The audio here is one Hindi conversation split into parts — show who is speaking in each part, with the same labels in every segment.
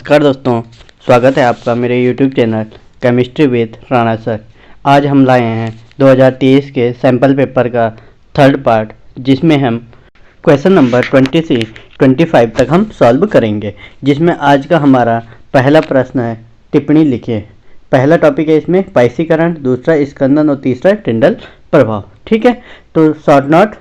Speaker 1: नमस्कार दोस्तों, स्वागत है आपका मेरे YouTube channel chemistry with Rana sir. आज हम लाए हैं 2023 के सैम्पल पेपर का थर्ड पार्ट, जिसमें हम क्वेश्चन नंबर 20 से 25 तक हम सॉल्व करेंगे। जिसमें आज का हमारा पहला प्रश्न है, टिप्पणी लिखिए। पहला टॉपिक है इसमें पाइसीकरण, दूसरा स्कंदन और तीसरा टिंडल प्रभाव। ठीक है, तो short note,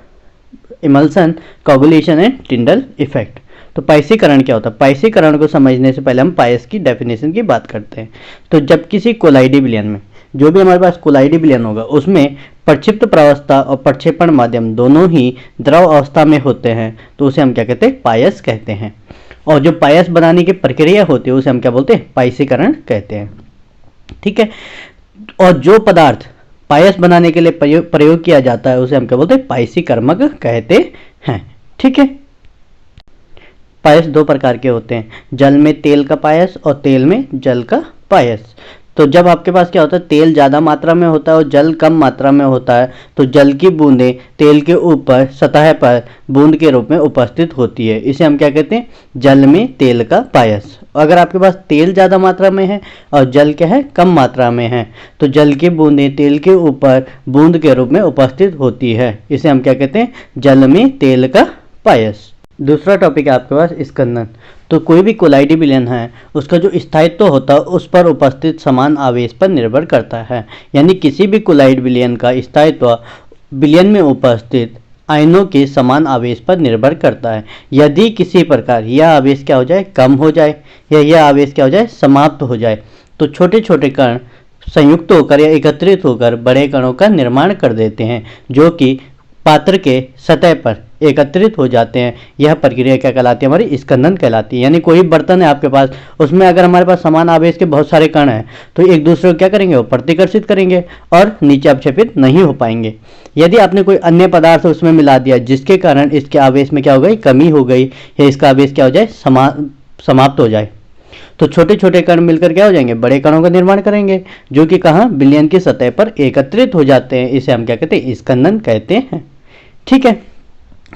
Speaker 1: emulsion, coagulation and Tyndall effect. तो पाइसीकरण क्या होता है? पाइसीकरण को समझने से पहले हम पायस की डेफिनेशन की बात करते हैं। तो जब किसी कोलाइडी विलयन में, जो भी हमारे पास कोलाइडी विलयन होगा, उसमें प्रक्षिप्त प्रावस्था और प्रक्षेपण माध्यम दोनों ही द्रव अवस्था में होते हैं, तो उसे हम क्या कहते हैं? पायस कहते हैं। और जो पायस बनाने की प्रक्रिया होती है उसे हम क्या बोलते हैं? पाइसीकरण कहते हैं। ठीक है, और जो पदार्थ पायस बनाने के लिए प्रयोग किया जाता है उसे हम क्या बोलते हैं? पाइसीकर्मक कहते हैं। ठीक है, पायस दो प्रकार के होते हैं, जल में तेल का पायस और तेल में जल का पायस। तो जब आपके पास क्या होता है? तेल ज़्यादा मात्रा में होता है और जल कम मात्रा में होता है, तो जल की बूंदें तेल के ऊपर सतह पर बूंद के रूप में उपस्थित होती है। इसे हम क्या कहते हैं? जल में तेल का पायस। अगर आपके पास तेल ज़्यादा मात्रा में है और जल क्या है? कम मात्रा में है, तो जल की बूंदें तेल के ऊपर बूंद के रूप में उपस्थित होती है। इसे हम क्या कहते हैं? जल में तेल का पायस। दूसरा टॉपिक है आपके पास स्कंदन। तो कोई भी कोलाइडी विलयन है, उसका जो स्थायित्व होता है उस पर उपस्थित समान आवेश पर निर्भर करता है। यानी किसी भी कोलाइड विलयन का स्थायित्व विलयन में उपस्थित आयनों के समान आवेश पर निर्भर करता है। यदि किसी प्रकार यह आवेश क्या हो जाए? कम हो जाए, या यह आवेश क्या हो जाए? समाप्त हो जाए, तो छोटे छोटे कण संयुक्त होकर या एकत्रित होकर बड़े कणों का निर्माण कर देते हैं, जो कि पात्र के सतह पर एकत्रित हो जाते हैं। यह प्रक्रिया क्या कहलाती है? हमारी स्कंदन कहलाती है। यानी कोई बर्तन है आपके पास, उसमें अगर हमारे पास समान आवेश के बहुत सारे कण हैं, तो एक दूसरे को क्या करेंगे? वो प्रतिकर्षित करेंगे और नीचे अपक्षेपित नहीं हो पाएंगे। यदि आपने कोई अन्य पदार्थ उसमें मिला दिया, जिसके कारण इसके आवेश में क्या हो गई? कमी हो गई, या इसका आवेश क्या हो जाए? समाप्त हो जाए, तो छोटे छोटे कण मिलकर क्या हो जाएंगे? बड़े कणों का निर्माण करेंगे, जो कि कहाँ? विलयन की सतह पर एकत्रित हो जाते हैं। इसे हम क्या कहते हैं? स्कंदन कहते हैं। ठीक है,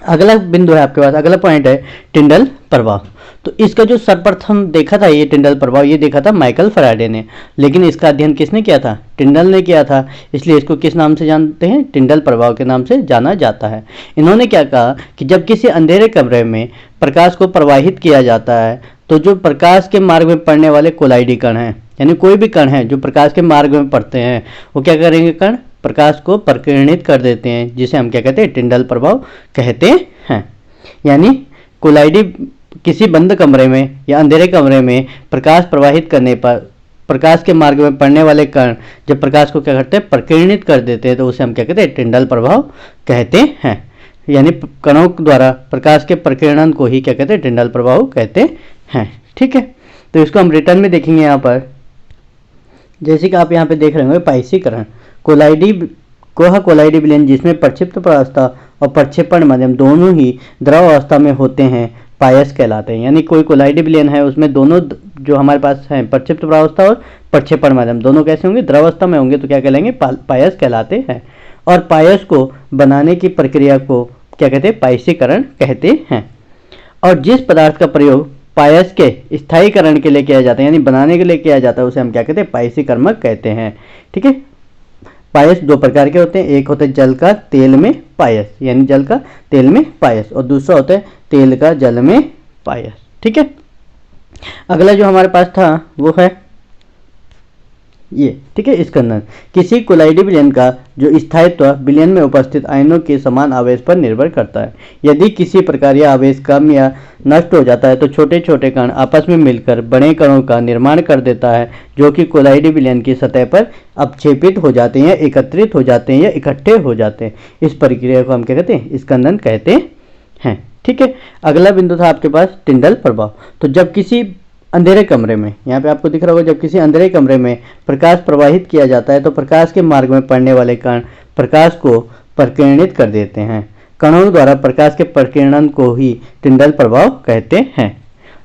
Speaker 1: अगला बिंदु है आपके पास, अगला पॉइंट है टिंडल प्रभाव। तो इसका जो सर्वप्रथम देखा था, ये टिंडल प्रभाव, ये देखा था माइकल फैराडे ने। लेकिन इसका अध्ययन किसने किया था? टिंडल ने किया था। इसलिए इसको किस नाम से जानते हैं? टिंडल प्रभाव के नाम से जाना जाता है। इन्होंने क्या कहा कि जब किसी अंधेरे कमरे में प्रकाश को प्रवाहित किया जाता है, तो जो प्रकाश के मार्ग में पड़ने वाले कोलाइडी कण हैं, यानी कोई भी कण है जो प्रकाश के मार्ग में पड़ते हैं, वो क्या करेंगे? कण प्रकाश को प्रकीर्णित कर देते हैं, जिसे हम क्या कहते हैं? टिंडल प्रभाव कहते हैं। यानी कोलाइडी किसी बंद कमरे में या अंधेरे कमरे में प्रकाश प्रवाहित करने पर प्रकाश के मार्ग में पड़ने वाले कण जब प्रकाश को क्या करते हैं? प्रकीर्णित कर देते हैं, तो उसे हम क्या कहते हैं? टिंडल प्रभाव कहते हैं। यानी कणों द्वारा प्रकाश के प्रकीर्णन को ही क्या कहते हैं? टिंडल प्रभाव कहते हैं। ठीक है, तो इसको हम रिटर्न में देखेंगे। यहाँ पर जैसे कि आप यहाँ पे देख रहे होंगे, पाइसीकरण कोलाइडी विलयन जिसमें प्रक्षिप्त प्रावस्था और प्रक्षेपण माध्यम दोनों ही द्रव अवस्था में होते हैं, पायस कहलाते हैं। यानी कोई कोलाइडी विलयन है, उसमें दोनों जो हमारे पास है, प्रक्षिप्त प्रावस्था और प्रक्षेपण माध्यम दोनों कैसे होंगे? द्रव अवस्था में होंगे, तो क्या कहलाएंगे? पायस कहलाते हैं। और पायस को बनाने की प्रक्रिया को क्या कहते हैं? पाइसीकरण कहते हैं। और जिस पदार्थ का प्रयोग पायस के स्थायीकरण के लिए किया जाता है, यानी बनाने के लिए किया जाता है, उसे हम क्या कहते हैं? पाइसीकर्मक कहते हैं। ठीक है, पायस दो प्रकार के होते हैं, एक होता है जल का तेल में पायस, यानी जल का तेल में पायस, और दूसरा होता है तेल का जल में पायस। ठीक है, अगला जो हमारे पास था वो है ये। ठीक है, स्कंदन किसी कोलाइडी विलयन का जो स्थायित्व विलयन में उपस्थित आयनों के समान आवेश पर निर्भर करता है। यदि किसी प्रकार यह आवेश कम या नष्ट हो जाता है, तो छोटे छोटे कण आपस में मिलकर बड़े कणों का निर्माण कर देता है, जो कि कोलाइडी विलयन की सतह पर अपक्षेपित हो जाते हैं, एकत्रित हो जाते हैं या इकट्ठे हो जाते हैं। इस प्रक्रिया को हम क्या कहते हैं? स्कंदन कहते हैं। ठीक है, अगला बिंदु था आपके पास टिंडल प्रभाव। तो जब किसी अंधेरे कमरे में, यहाँ पे आपको दिख रहा होगा, जब किसी अंधेरे कमरे में प्रकाश प्रवाहित किया जाता है, तो प्रकाश के मार्ग में पड़ने वाले कण प्रकाश को प्रकीर्णित कर देते हैं। कणों द्वारा प्रकाश के प्रकीर्णन को ही टिंडल प्रभाव कहते हैं।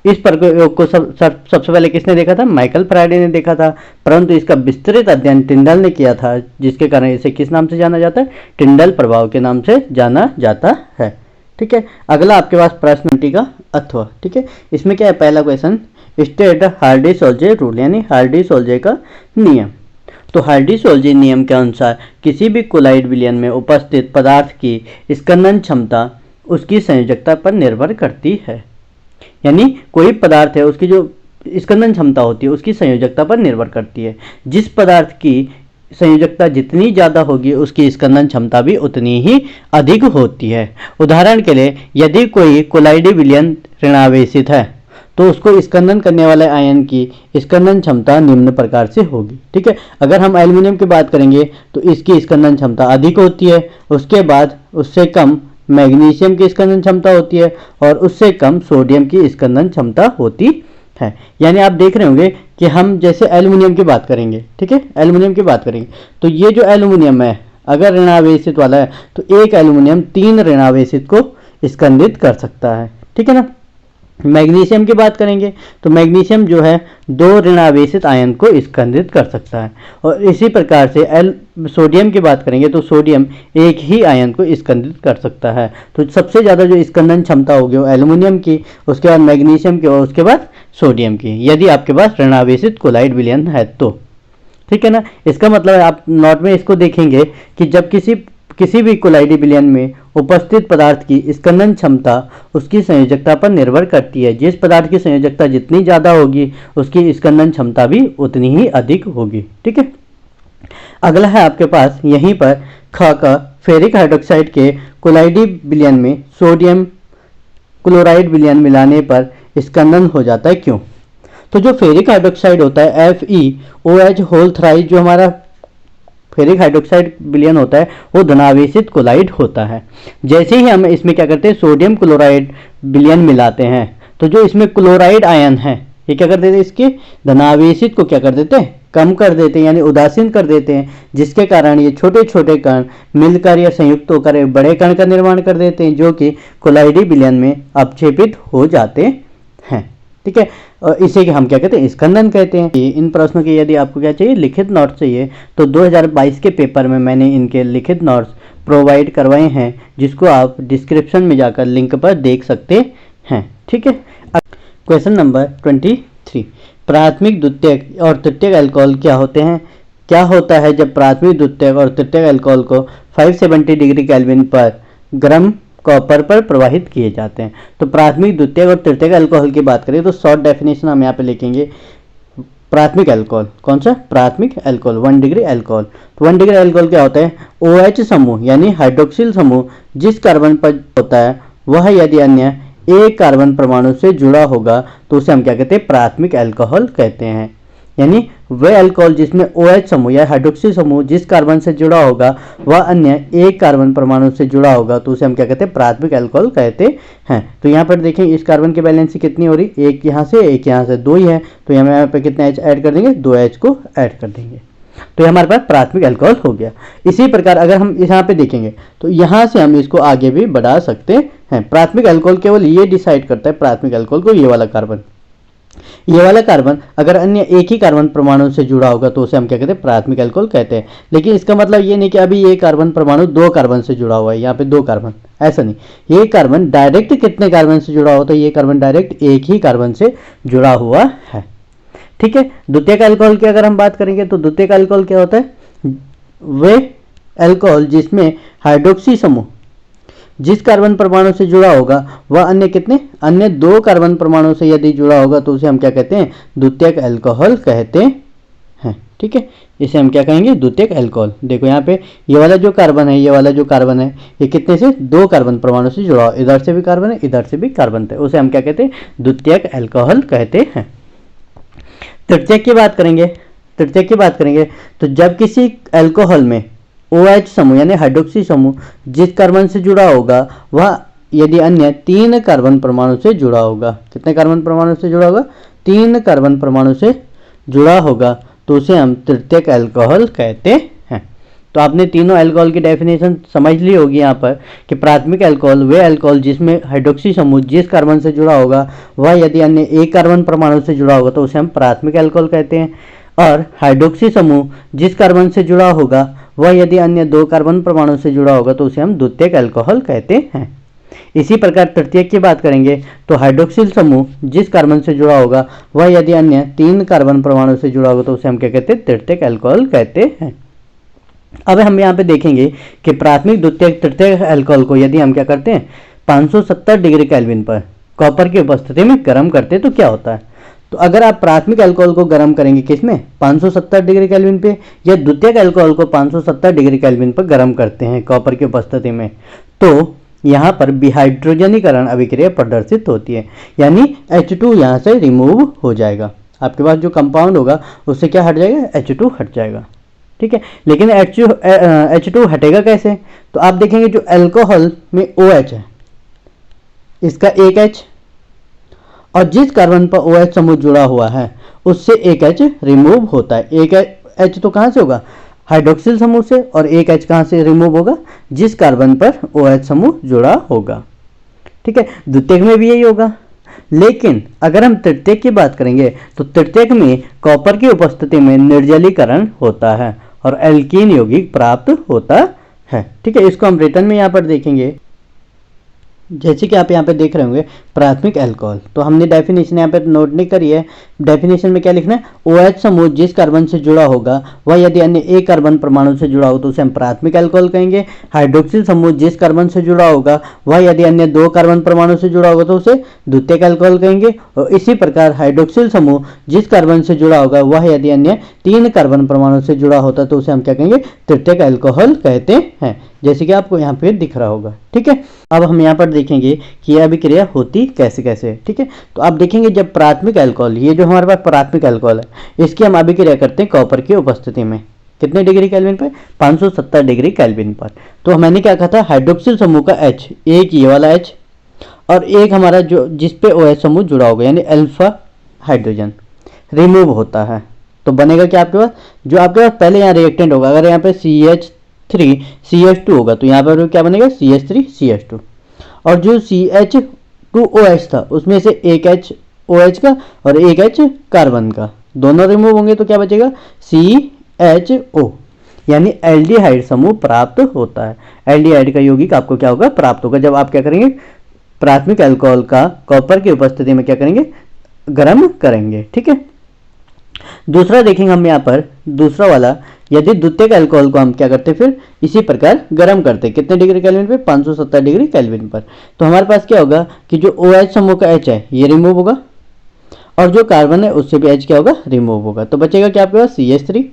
Speaker 1: इस प्रयोग को सबसे पहले किसने देखा था? माइकल फैराडे ने देखा था, परंतु इसका विस्तृत अध्ययन टिंडल ने किया था, जिसके कारण इसे किस नाम से जाना जाता है? टिंडल प्रभाव के नाम से जाना जाता है। ठीक है, अगला आपके पास प्रश्न का अथवा। ठीक है, इसमें क्या है? पहला क्वेश्चन, स्टेट हार्डी-सोल्जे रूल, यानी हार्डी-सोल्जे का नियम। तो हार्डी-सोल्जे नियम के अनुसार किसी भी कोलाइड विलयन में उपस्थित पदार्थ की स्कंदन क्षमता उसकी संयोजकता पर निर्भर करती है। यानी कोई पदार्थ है, उसकी जो स्कंदन क्षमता होती है उसकी संयोजकता पर निर्भर करती है। जिस पदार्थ की संयोजकता जितनी ज़्यादा होगी उसकी स्कंदन क्षमता भी उतनी ही अधिक होती है। उदाहरण के लिए यदि कोई कोलाइडी विलयन ऋणावेशित है तो उसको स्कंदन करने वाले आयन की स्कंदन क्षमता निम्न प्रकार से होगी। ठीक है, अगर हम एल्युमिनियम की बात करेंगे तो इसकी स्कंदन क्षमता अधिक होती है, उसके बाद उससे कम मैग्नीशियम की स्कंदन क्षमता होती है और उससे कम सोडियम की स्कंदन क्षमता होती है। यानी आप देख रहे होंगे कि हम जैसे एल्युमिनियम की बात करेंगे, ठीक है, एल्युमिनियम की बात करेंगे तो ये जो एल्युमिनियम है अगर ऋणावेशित वाला है तो एक एल्युमिनियम 3 ऋणावेशित को स्कंदित कर सकता है। ठीक है ना। मैग्नीशियम की बात करेंगे तो मैग्नीशियम जो है 2 ऋणावेशित आयन को स्कंदित कर सकता है। और इसी प्रकार से सोडियम की बात करेंगे तो सोडियम एक ही आयन को स्कंदित कर सकता है। तो सबसे ज़्यादा जो स्कंदन क्षमता होगी वो एल्युमिनियम की, उसके बाद मैग्नीशियम की और उसके बाद सोडियम की, यदि आपके पास ऋणावेशित कोलाइड विलयन है तो। ठीक है ना। इसका मतलब है आप नोट में इसको देखेंगे कि जब किसी भी कोलाइडी विलयन में उपस्थित पदार्थ की स्कंदन क्षमता उसकी संयोजकता पर निर्भर करती है। जिस पदार्थ की संयोजकता जितनी ज़्यादा होगी उसकी स्कंदन क्षमता भी उतनी ही अधिक होगी। ठीक है। अगला है आपके पास यहीं पर ख का फेरिक हाइड्रोक्साइड के कोलाइडी विलयन में सोडियम क्लोराइड विलयन मिलाने पर स्कंदन हो जाता है, क्यों? तो जो फेरिक हाइड्रोक्साइड होता है FeOH होल थ्राइस, जो हमारा फेरिक हाइड्रोक्साइड विलयन होता है वो धनावेशित कोलाइड होता है। जैसे ही हम इसमें क्या करते हैं सोडियम क्लोराइड विलयन मिलाते हैं तो जो इसमें क्लोराइड आयन है ये क्या कर देते हैं, इसके धनावेशित को क्या कर देते हैं, कम कर देते हैं, यानी उदासीन कर देते हैं, जिसके कारण ये छोटे छोटे कण मिलकर या संयुक्त होकर एक बड़े कण का निर्माण कर देते हैं जो कि कोलाइडी विलयन में अपक्षेपित हो जाते हैं। ठीक है, और इसे हम क्या कहते हैं, स्कंदन कहते हैं। इन प्रश्नों के यदि आपको क्या चाहिए, लिखित नोट्स चाहिए तो 2022 के पेपर में मैंने इनके लिखित नोट्स प्रोवाइड करवाए हैं, जिसको आप डिस्क्रिप्शन में जाकर लिंक पर देख सकते हैं। ठीक है। क्वेश्चन नंबर 23, प्राथमिक द्वितीयक और तृतीयक अल्कोहल क्या होते हैं? क्या होता है जब प्राथमिक द्वितीयक और तृतीयक अल्कोहल को 570 डिग्री केल्विन पर गर्म कॉपर पर प्रवाहित किए जाते हैं? तो प्राथमिक द्वितीयक और तृतीयक अल्कोहल की बात करें तो शॉर्ट डेफिनेशन हम यहाँ पे लिखेंगे। प्राथमिक अल्कोहल कौन सा? प्राथमिक अल्कोहल 1 डिग्री अल्कोहल। तो 1 डिग्री अल्कोहल क्या होता है? OH समूह यानी हाइड्रोक्सिल समूह जिस कार्बन पर होता है वह यदि अन्य एक कार्बन परमाणु से जुड़ा होगा तो उसे हम क्या कहते हैं, प्राथमिक अल्कोहल कहते हैं। यानी वह अल्कोहल जिसमें OH समूह या हाइड्रोक्सिल समूह जिस कार्बन से जुड़ा होगा वह अन्य एक कार्बन परमाणु से जुड़ा होगा तो उसे हम क्या कहते हैं, प्राथमिक अल्कोहल कहते हैं। तो यहाँ पर देखें इस कार्बन की वैलेंसी कितनी हो रही, एक यहाँ से एक यहाँ से, 2 ही है, तो यहाँ पे कितने H ऐड कर देंगे, 2 H को ऐड कर देंगे, तो ये हमारे पास प्राथमिक अल्कोहल हो गया। इसी प्रकार अगर हम यहाँ पे देखेंगे तो यहाँ से हम इसको आगे भी बढ़ा सकते हैं। प्राथमिक अल्कोहल केवल ये डिसाइड करता है प्राथमिक अल्कोहल को, ये वाला कार्बन अगर अन्य एक ही कार्बन परमाणु से जुड़ा होगा तो उसे हम क्या कहते हैं, प्राथमिक अल्कोहल कहते हैं। लेकिन इसका मतलब ये नहीं कि अभी ये कार्बन परमाणु 2 कार्बन से जुड़ा हुआ है, यहाँ पे 2 कार्बन, ऐसा नहीं। ये कार्बन डायरेक्ट कितने कार्बन से जुड़ा होता है, ये कार्बन डायरेक्ट एक ही कार्बन से जुड़ा हुआ है। ठीक है। द्वितीयक अल्कोहल की अगर हम बात करेंगे तो द्वितीयक अल्कोहल क्या होता है, वे अल्कोहल जिसमें हाइड्रोक्सी समूह जिस कार्बन परमाणु से जुड़ा होगा वह अन्य कितने, अन्य 2 कार्बन परमाणु से यदि जुड़ा होगा तो उसे हम क्या कहते हैं, द्वितीयक अल्कोहल कहते हैं। ठीक है, इसे हम क्या कहेंगे, द्वितीयक अल्कोहल। देखो यहाँ पे ये वाला जो कार्बन है, ये वाला जो कार्बन है ये कितने से, 2 कार्बन परमाणु से जुड़ा हो, इधर से भी कार्बन है इधर से भी कार्बन है, उसे हम क्या कहते हैं, द्वितीयक अल्कोहल कहते हैं। तृतीयक की बात करेंगे तो जब किसी अल्कोहल में OH समूह यानी हाइड्रोक्सी समूह जिस कार्बन से जुड़ा होगा वह यदि अन्य 3 कार्बन परमाणु से जुड़ा होगा, कितने कार्बन परमाणु से जुड़ा होगा, 3 कार्बन परमाणु से जुड़ा होगा तो उसे हम तृतीयक अल्कोहल कहते हैं। तो आपने तीनों अल्कोहल की डेफिनेशन समझ ली होगी यहाँ पर कि प्राथमिक अल्कोहल वे अल्कोहल जिसमें हाइड्रोक्सी समूह जिस कार्बन से जुड़ा होगा वह यदि अन्य एक कार्बन परमाणु से जुड़ा होगा तो उसे हम प्राथमिक अल्कोहल कहते हैं, और हाइड्रोक्सी समूह जिस कार्बन से जुड़ा होगा वह यदि अन्य 2 कार्बन परमाणु से जुड़ा होगा तो उसे हम द्वितीयक अल्कोहल कहते हैं। इसी प्रकार तृतीयक की बात करेंगे तो हाइड्रोक्सिल समूह जिस कार्बन से जुड़ा होगा वह यदि अन्य 3 कार्बन परमाणु से जुड़ा होगा तो उसे हम क्या कहते हैं, तृतीयक अल्कोहल कहते हैं। अब हम यहाँ पे देखेंगे कि प्राथमिक द्वितीयक तृतीयक अल्कोहल को यदि हम क्या करते हैं 570 डिग्री केल्विन पर कॉपर की उपस्थिति में गर्म करते हैं तो क्या होता है। तो अगर आप प्राथमिक अल्कोहल को गर्म करेंगे किसमें 570 डिग्री केल्विन पे, या द्वितीयक अल्कोहल को 570 डिग्री केल्विन पर गर्म करते हैं कॉपर की उपस्थिति में, तो यहाँ पर विहाइड्रोजनीकरण अभिक्रिया प्रदर्शित होती है, यानी H2 यहाँ से रिमूव हो जाएगा। आपके पास जो कंपाउंड होगा उससे क्या हट जाएगा, H2 हट जाएगा। ठीक है, लेकिन H2 हटेगा कैसे, तो आप देखेंगे जो अल्कोहल में OH है इसका एक H, और जिस कार्बन पर OH समूह जुड़ा हुआ है उससे एक H रिमूव होता है। एक H तो कहाँ से होगा, हाइड्रोक्सिल समूह से, और एक H कहाँ से रिमूव होगा, जिस कार्बन पर OH समूह जुड़ा होगा। ठीक है, द्वितीयक में भी यही होगा। लेकिन अगर हम तृतीयक की बात करेंगे तो तृतीयक में कॉपर की उपस्थिति में निर्जलीकरण होता है और एल्कीन यौगिक प्राप्त होता है। ठीक है, इसको हम रिटर्न में यहाँ पर देखेंगे। जैसे कि आप यहाँ पे देख रहे होंगे प्राथमिक अल्कोहल, तो हमने डेफिनेशन यहाँ पे नोट नहीं करी है। डेफिनेशन में क्या लिखना है, OH समूह जिस कार्बन से जुड़ा होगा वह यदि अन्य एक कार्बन परमाणु से जुड़ा हो तो उसे हम प्राथमिक अल्कोहल कहेंगे। हाइड्रोक्सिल समूह जिस कार्बन से जुड़ा होगा वह यदि अन्य 2 कार्बन परमाणु से जुड़ा होगा तो उसे द्वितीयक अल्कोहल कहेंगे। और इसी प्रकार हाइड्रोक्सिल समूह जिस कार्बन से जुड़ा होगा वह यदि अन्य 3 कार्बन परमाणु से जुड़ा होता तो उसे हम क्या कहेंगे, तृतीयक अल्कोहल कहते हैं, जैसे कि आपको यहाँ पे दिख रहा होगा। ठीक है, अब हम यहाँ पर देखेंगे कि यह अभिक्रिया होती कैसे कैसे। ठीक है, तो आप देखेंगे जब प्राथमिक अल्कोहल, ये जो हमारे पास प्राथमिक अल्कोहल है इसकी हम अभिक्रिया करते हैं कॉपर की उपस्थिति में, कितने डिग्री केल्विन पर, 570 डिग्री केल्विन पर। तो मैंने क्या कहा था, हाइड्रोक्सिल समूह का H, एक ये वाला H और एक हमारा जो जिस पे OH समूह जुड़ा होगा यानी अल्फा हाइड्रोजन रिमूव होता है, तो बनेगा क्या आपके पास, जो आपके पास पहले यहाँ रिएक्टेंट होगा, अगर यहाँ पे CH3CH2 होगा तो यहाँ पर क्या बनेगा, CH3CH2, और जो CH2OH था उसमें से एक H OH का और एक H कार्बन का, दोनों रिमूव होंगे तो क्या बचेगा, CHO, यानी एल्डिहाइड समूह प्राप्त होता है। एल्डिहाइड का यौगिक आपको क्या होगा, प्राप्त होगा जब आप क्या करेंगे, प्राथमिक अल्कोहल का कॉपर की उपस्थिति में क्या करेंगे, गर्म करेंगे। ठीक है, दूसरा देखेंगे हम यहाँ पर, दूसरा वाला, यदि द्वितीयक अल्कोहल को हम क्या करते फिर इसी प्रकार गर्म करते, कितने डिग्री केल्विन पे, 570 डिग्री केल्विन पर। तो हमारे पास क्या होगा कि जो OH समूह का H है ये रिमूव होगा और जो कार्बन है उससे भी H क्या होगा, रिमूव होगा। तो बचेगा क्या आपके पास, CH3,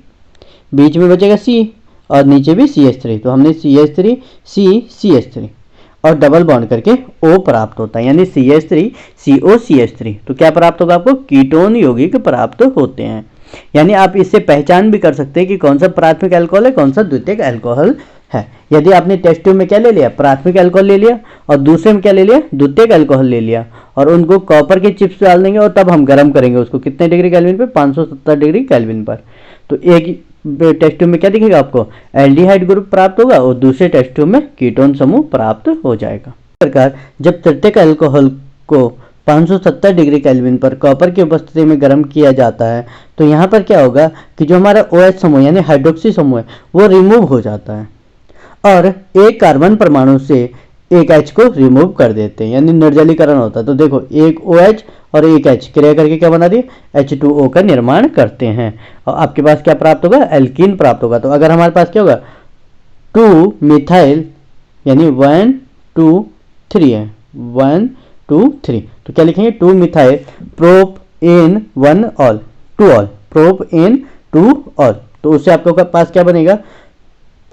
Speaker 1: बीच में बचेगा C और नीचे भी CH3, तो हमने CH3 CH3 और डबल बॉन्ड करके O प्राप्त होता है, यानी CH3COCH3। तो क्या प्राप्त होगा आपको, कीटोन यौगिक प्राप्त होते हैं। यानी आप इससे पहचान भी कर सकते हैं कि कौन सा प्राथमिक अल्कोहल है, कौन सा द्वितीयक अल्कोहल है। यदि आपने टेस्ट ट्यूब में क्या ले लिया, प्राथमिक अल्कोहल ले लिया, और दूसरे में क्या ले लिया, द्वितीयक अल्कोहल ले लिया, और उनको कॉपर के चिप्स डाल देंगे और तब हम गर्म करेंगे उसको, कितने डिग्री केल्विन पे, 570 डिग्री केल्विन पर। तो एक टेस्ट ट्यूब में क्या दिखेगा आपको, एल्डिहाइड ग्रुप प्राप्त होगा और दूसरे टेस्ट ट्यूब में कीटोन समूह प्राप्त हो जाएगा। इस प्रकार जब तृतीयक अल्कोहल को 570 डिग्री केल्विन पर कॉपर की उपस्थिति में गर्म किया जाता है तो यहाँ पर क्या होगा कि जो हमारा OH समूह यानी हाइड्रोक्सी समूह है वो रिमूव हो जाता है और एक कार्बन परमाणु से एक H को रिमूव कर देते हैं, यानी निर्जलीकरण होता है। तो देखो एक OH और एक H क्रिया करके क्या बना दिए, H2O का निर्माण करते हैं और आपके पास क्या प्राप्त होगा, एल्कीन प्राप्त होगा। तो अगर हमारे पास क्या होगा 2 मिथाइल यानी 1 2 3 है, 1 2 3, तो क्या लिखेंगे 2 methyl propane 1 all 2 all propane 2 all. तो उससे आपके पास क्या बनेगा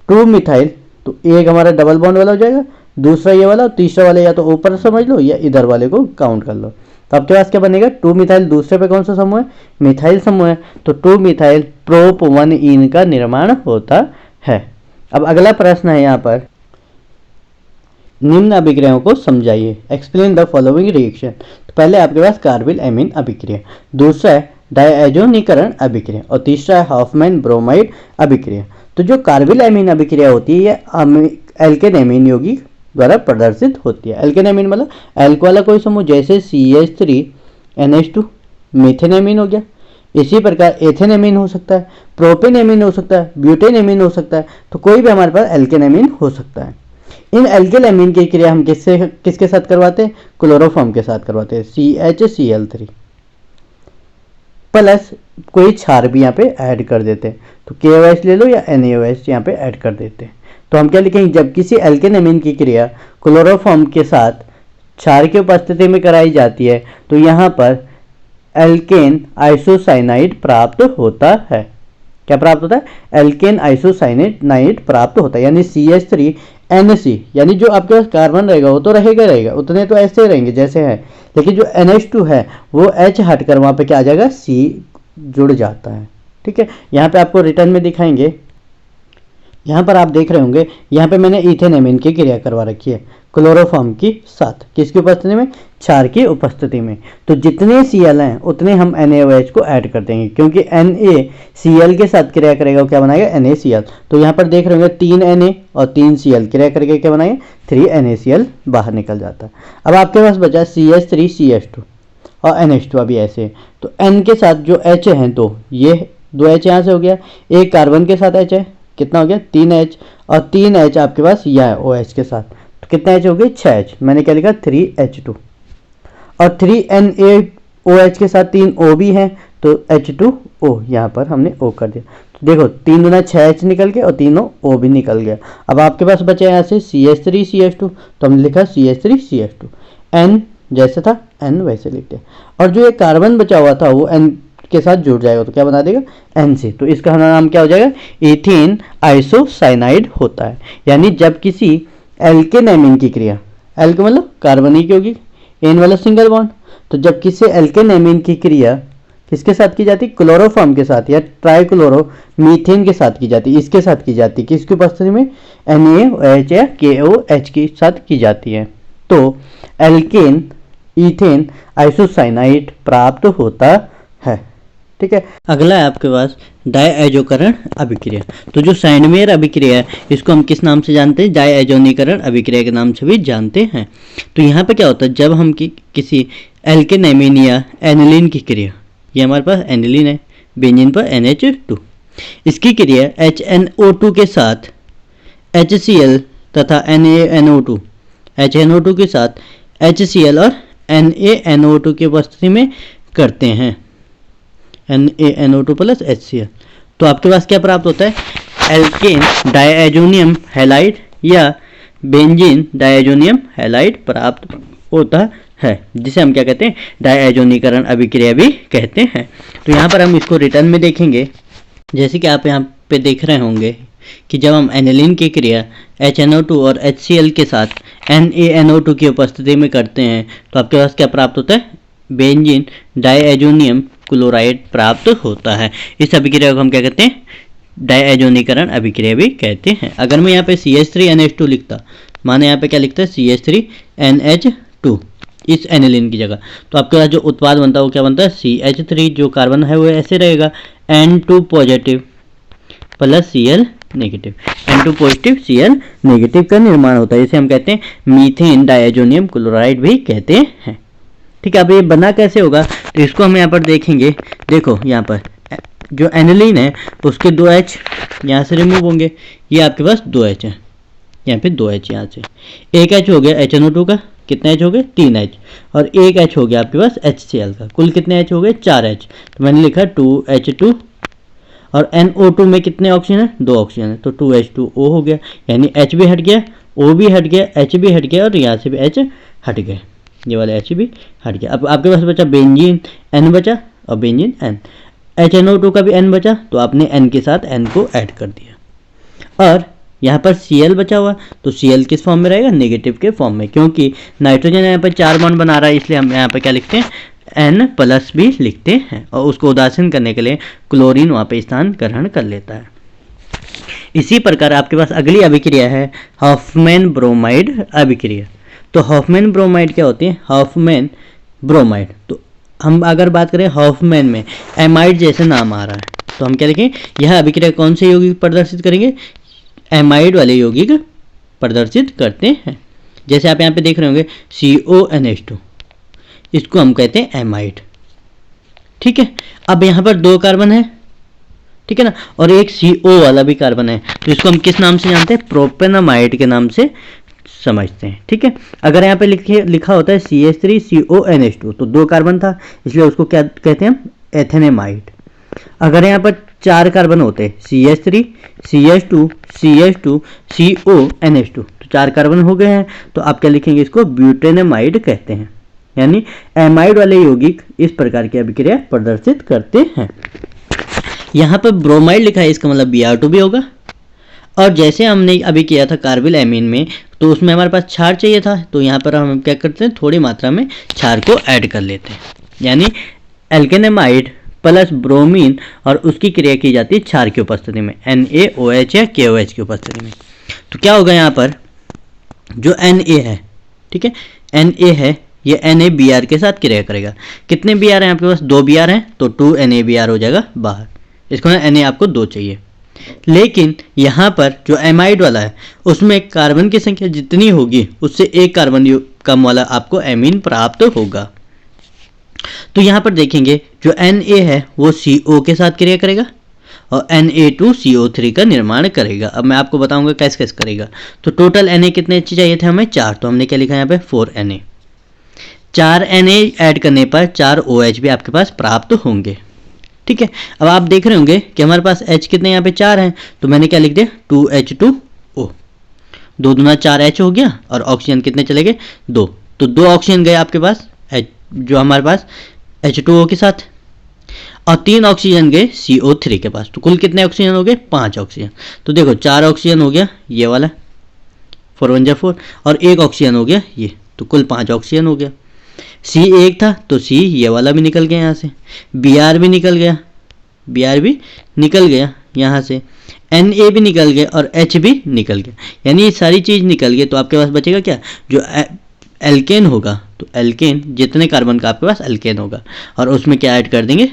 Speaker 1: 2 मिथाइल, तो एक हमारा डबल बॉन्ड वाला हो जाएगा, दूसरा ये वाला और तीसरा वाले या तो ऊपर समझ लो या इधर वाले को काउंट कर लो। तो आपके पास क्या बनेगा 2 मिथाइल, दूसरे पे कौन सा समूह है, मिथाइल समूह है, तो 2 मिथाइल प्रोप 1 इन का निर्माण होता है। अब अगला प्रश्न है यहाँ पर, निम्न अभिक्रियाओं को समझाइए, एक्सप्लेन द फॉलोइंग रिएक्शन। तो पहले आपके पास कार्बिल एमीन अभिक्रिया, दूसरा है डायजोनीकरण अभिक्रिया और तीसरा है हॉफमैन ब्रोमाइड अभिक्रिया। तो जो कार्बिल एमीन अभिक्रिया होती है ये एल्केन एमीन यौगिक द्वारा प्रदर्शित होती है। एल्केन एमीन मतलब एल्को वाला कोई समूह, जैसे CH3NH2 मीथेन एमीन हो गया, इसी प्रकार एथेन एमीन हो सकता है, प्रोपेन एमीन हो सकता है, ब्यूटेन एमीन हो सकता है, तो कोई भी हमारे पास एल्केन एमीन हो सकता है। इन एल्किल एमीन की क्रिया हम किसके साथ करवाते हैं? क्लोरोफॉर्म के साथ करवाते हैं, CHCl3 प्लस कोई क्षार भी यहाँ पे ऐड कर देते हैं, तो KOH ले लो या NaOH यहाँ पे ऐड कर देते हैं। तो हम क्या लिखेंगे? जब किसी एल्केन एमीन की क्रिया क्लोरोफॉर्म के साथ क्षार की उपस्थिति में कराई जाती है तो यहाँ पर एल्केन आइसोसाइनाइड प्राप्त होता है। क्या प्राप्त होता है? एल्केन आइसोसाइनाइड प्राप्त होता है, यानी CH3NC, यानी जो आपके पास कार्बन रहेगा वो तो रहेगा, उतने तो ऐसे रहेंगे जैसे है, लेकिन जो NH2 है वो H हटकर वहाँ पे क्या आ जाएगा? C जुड़ जाता है। ठीक है, यहाँ पे आपको रिटर्न में दिखाएंगे। यहाँ पर आप देख रहे होंगे, यहाँ पे मैंने इथेन एमीन की क्रिया करवा रखी है क्लोरोफॉर्म की साथ, किसकी उपस्थिति में? क्षार की उपस्थिति में। तो जितने Cl हैं उतने हम NaOH को ऐड कर देंगे, क्योंकि NaCl के साथ क्रिया करेगा वो क्या बनाएगा? NaCl। तो यहाँ पर देख रहे होंगे 3 Na और 3 Cl क्रिया करके क्या बनाएगा? 3 NaCl बाहर निकल जाता है। अब आपके पास बचा CH3CH2 और NH2 अभी ऐसे है, तो N के साथ जो H हैं तो ये 2 H यहाँ से हो गया, एक कार्बन के साथ H है, कितना हो गया? 3H, और 3H आपके पास यह है OH के साथ, तो कितना H हो गए? 6H। मैंने क्या लिखा? 3H2, और 3NaOH के साथ 3 O भी हैं तो H2O यहाँ पर हमने O कर दिया। तो देखो 3 दूना 6H निकल गया और तीनों O भी निकल गया। अब आपके पास बचा यहाँ से CH3CH2, तो हमने लिखा CH3CH2, N जैसे था N वैसे लिखते हैं, और जो ये कार्बन बचा हुआ था वो N के साथ जुड़ जाएगा तो क्या बना देगा? NC। तो इसका नाम क्या हो जाएगा? इथेन आइसोसाइनाइड होता है। यानी जब किसी एल्केन एमीन की क्रिया, एल्क मतलब कार्बनिक यौगिक, एन वाला सिंगल बॉन्ड, तो जब किसी एल्केन एमीन की क्रिया किसके साथ की जाती? क्लोरोफॉर्म के साथ या ट्राइक्लोरो मीथेन के साथ की जाती, इसके साथ की जाती, किसकी उपस्थिति में? NaOH या KOH के साथ की जाती है, तो एल्केन इथेन आइसोसाइनाइड प्राप्त होता है। ठीक है, अगला है आपके पास डायएजोकरण अभिक्रिया। तो जो साइनमेयर अभिक्रिया है इसको हम किस नाम से जानते हैं? डायएजोनीकरण अभिक्रिया के नाम से भी जानते हैं। तो यहाँ पे क्या होता है? जब हम किसी एल्केन एमीन या एनिलीन की क्रिया, ये हमारे पास एनिलीन है, बेंजीन पर NH2, इसकी क्रिया HNO2 के साथ HCl तथा NaNO2, HNO2 के साथ HCl और NaNO2 की उपस्थिति में करते हैं, NaNO2 प्लस HCl, तो आपके पास क्या प्राप्त होता है? एल्केन डायएजोनियम हैलाइड या बेंजीन डायएजोनियम हैलाइड प्राप्त होता है, जिसे हम क्या कहते हैं? डायएजोनीकरण अभिक्रिया भी कहते हैं। तो यहाँ पर हम इसको रिटर्न में देखेंगे, जैसे कि आप यहाँ पे देख रहे होंगे कि जब हम एनिलीन की क्रिया HNO2 और HCl के साथ NaNO2 की उपस्थिति में करते हैं तो आपके पास क्या प्राप्त होता है? बेंजीन डायएजोनियम क्लोराइड प्राप्त होता है। इस अभिक्रिया को हम क्या कहते हैं? डायएजोनीकरण अभिक्रिया भी कहते हैं। अगर मैं यहाँ पे CH3NH2 लिखता, माने यहाँ पे क्या लिखता है? CH3NH2 इस एनिलीन की जगह, तो आपके पास जो उत्पाद बनता है वो क्या बनता है? CH3 जो कार्बन है वो ऐसे रहेगा, N2 positive plus Cl negative, N2 positive Cl negative का निर्माण होता है। इसे हम कहते हैं मीथेन डायएजोनियम क्लोराइड भी कहते हैं। ठीक है, अब ये बना कैसे होगा? तो इसको हम यहाँ पर देखेंगे। देखो यहाँ पर जो एनिलीन है उसके 2H यहाँ से रिमूव होंगे, ये आपके पास 2H है, यहाँ पे 2H यहाँ से, एक H हो गया HNO2 का, कितने H हो गए? 3H, और एक H हो गया आपके पास HCl का, कुल कितने H हो गए? 4H। तो मैंने लिखा 2H2, और NO2 में कितने ऑक्सीजन है? 2 ऑक्सीजन है, तो 2H2O हो गया, यानी H भी हट गया, O भी हट गया, H भी हट गया, और यहाँ से भी H हट गया, ये वाला H भी हट गया। अब आपके पास बचा बेंजीन, N बचा, और बेंजीन N, HNO2 का भी N बचा, तो आपने N के साथ N को ऐड कर दिया, और यहाँ पर Cl बचा हुआ, तो Cl किस फॉर्म में रहेगा? नेगेटिव के फॉर्म में, क्योंकि नाइट्रोजन यहाँ पर 4 बॉन्ड बना रहा है, इसलिए हम यहाँ पर क्या लिखते हैं? N प्लस भी लिखते हैं, और उसको उदासीन करने के लिए क्लोरीन वहाँ पे स्थान ग्रहण कर लेता है। इसी प्रकार आपके पास अगली अभिक्रिया है हॉफमैन ब्रोमाइड अभिक्रिया। तो हॉफमैन ब्रोमाइड क्या होती है? हॉफमैन ब्रोमाइड, तो हम अगर बात करें हॉफमैन में एमाइड जैसे नाम आ रहा है, तो हम क्या लिखें? यह अभिक्रिया कौन से यौगिक प्रदर्शित करेंगे? एमाइड वाले यौगिक प्रदर्शित करते हैं। जैसे आप यहाँ पे देख रहे होंगे CONH2, इसको हम कहते हैं एमाइड। ठीक है, अब यहाँ पर 2 कार्बन है, ठीक है ना, और एक CO वाला भी कार्बन है, तो इसको हम किस नाम से जानते हैं? प्रोपेनामाइड के नाम से समझते हैं। ठीक है, अगर यहाँ पे लिखा होता है CH3CONH2 तो 2 कार्बन था, इसलिए उसको क्या कहते हैं हम, एथेनेमाइड। अगर यहाँ पर 4 कार्बन होते CH3 CH2 CH2 CONH2 तो 4 कार्बन हो गए हैं, तो आप क्या लिखेंगे, इसको ब्यूटेनेमाइड कहते हैं। यानी एमाइड वाले यौगिक इस प्रकार की अभिक्रिया प्रदर्शित करते हैं। यहाँ पर ब्रोमाइड लिखा है, इसका मतलब Br2 भी होगा। और जैसे हमने अभी किया था कार्बिल एमीन में, तो उसमें हमारे पास क्षार चाहिए था, तो यहाँ पर हम क्या करते हैं, थोड़ी मात्रा में क्षार को ऐड कर लेते हैं। यानी एल्केनेमाइड प्लस ब्रोमीन और उसकी क्रिया की जाती है क्षार की उपस्थिति में, NaOH या KOH की उपस्थिति में। तो क्या होगा यहाँ पर, जो Na है, ठीक है, Na है, ये NaBr के साथ क्रिया करेगा। कितने Br हैं आपके पास, 2 Br हैं, तो 2 NaBr हो जाएगा बाहर। इसको ना Na आपको 2 चाहिए, लेकिन यहाँ पर जो एमाइड वाला है उसमें कार्बन की संख्या जितनी होगी उससे 1 कार्बन कम वाला आपको एमीन प्राप्त होगा। तो यहाँ पर देखेंगे जो Na है वो CO के साथ क्रिया करेगा और Na2CO3 का निर्माण करेगा। अब मैं आपको बताऊंगा कैसे कैसे करेगा। तो टोटल Na कितने चाहिए थे हमें, 4, तो हमने क्या लिखा यहाँ पे 4 Na। 4 Na ऐड करने पर 4 OH भी आपके पास प्राप्त होंगे। ठीक है, अब आप देख रहे होंगे कि हमारे पास H कितने यहाँ पे 4 हैं, तो मैंने क्या लिख दिया 2H2O, 2 दूना 4H हो गया और ऑक्सीजन कितने चले गए 2, तो 2 ऑक्सीजन गए आपके पास जो हमारे पास H2O के साथ, और 3 ऑक्सीजन गए CO3 के पास। तो कुल कितने ऑक्सीजन हो गए, 5 ऑक्सीजन। तो देखो 4 ऑक्सीजन हो गया ये वाला 4 1 4 और 1 ऑक्सीजन हो गया ये, तो कुल 5 ऑक्सीजन हो गया। C एक था तो C ये वाला भी निकल गया यहाँ से, Br भी निकल गया, Br भी निकल गया यहाँ से, Na भी निकल गया और H भी निकल गया। यानी ये सारी चीज़ निकल गई, तो आपके पास बचेगा क्या, जो एल्केन होगा, तो एल्केन जितने कार्बन का आपके पास एल्केन होगा और उसमें क्या ऐड कर देंगे,